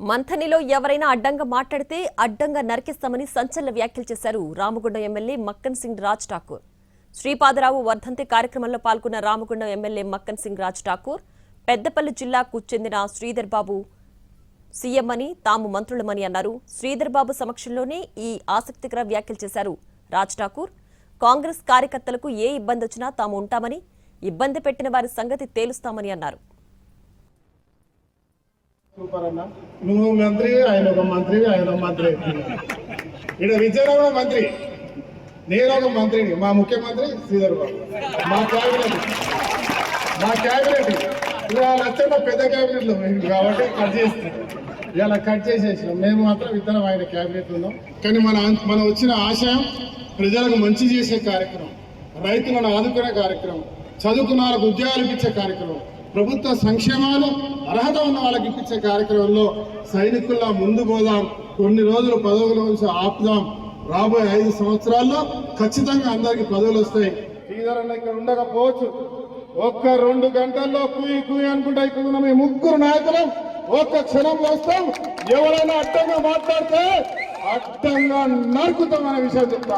మంథనిలో ఎవరైనా అడ్డంగా మాట్లాడితే అడ్డంగా నరికిస్తామని సంచలన వ్యాఖ్యలు చేశారు రామగుండం ఎమ్మెల్యే మక్కన్ సింగ్ రాజ్ ఠాకూర్. శ్రీపాదరావు వర్ధంతి కార్యక్రమంలో పాల్గొన్న రామగుండం ఎమ్మెల్యే మక్కన్ సింగ్ రాజ్ ఠాకూర్ పెద్దపల్లి జిల్లాకు చెందిన శ్రీధర్ బాబు సీఎం అని తాము మంత్రులమని అన్నారు. శ్రీధర్ బాబు సమక్షంలోనే ఈ ఆసక్తికర వ్యాఖ్యలు చేశారు రాజ్ ఠాకూర్. కాంగ్రెస్ కార్యకర్తలకు ఏ ఇబ్బంది వచ్చినా తాము ఉంటామని, ఇబ్బంది పెట్టిన వారి సంగతి తేలుస్తామని అన్నారు. నువ్వు మంత్రి, ఆయన ఒక మంత్రి, ఆయన ఒక మంత్రి, ఇక్కడ విజయనగర మంత్రి, నేను ఒక మంత్రిని. మా ముఖ్యమంత్రి శ్రీధర్ బాబు, మా క్యాబినెట్ ఇవాళ అత్యంత పెద్ద క్యాబినెట్లో కాబట్టి కట్ చేస్తున్నాం. ఇలా కట్ చేసేసినాం. మేము మాత్రం ఇద్దరం ఆయన క్యాబినెట్ ఉన్నాం. కానీ మనం వచ్చిన ఆశయం ప్రజలకు మంచి చేసే కార్యక్రమం, రైతులను ఆదుకునే కార్యక్రమం, చదువుకున్న వాళ్ళకు ఉద్యోగాలు ఇప్పించే కార్యక్రమం, ప్రభుత్వ సంక్షేమాలు అర్హత ఉన్న వాళ్ళకి ఇప్పించే కార్యక్రమంలో సైనికుల్లా ముందు పోదాం. కొన్ని రోజులు పదవుల నుంచి ఆపుదాం. రాబోయే 5 సంవత్సరాల్లో ఖచ్చితంగా అందరికి పదవులు వస్తాయి. శ్రీధరన్న ఇక్కడ ఉండకపోవచ్చు. ఒక్క 2 గంటల్లో కుయి అనుకుంటా ఇక్కడ ఉన్న మీ 3 నాయకులు ఒక్క క్షణంలో వస్తాం. ఎవరైనా అడ్డంగా మాట్లాడితే అడ్డంగా నరుకుతాం అనే విషయం చెప్తా.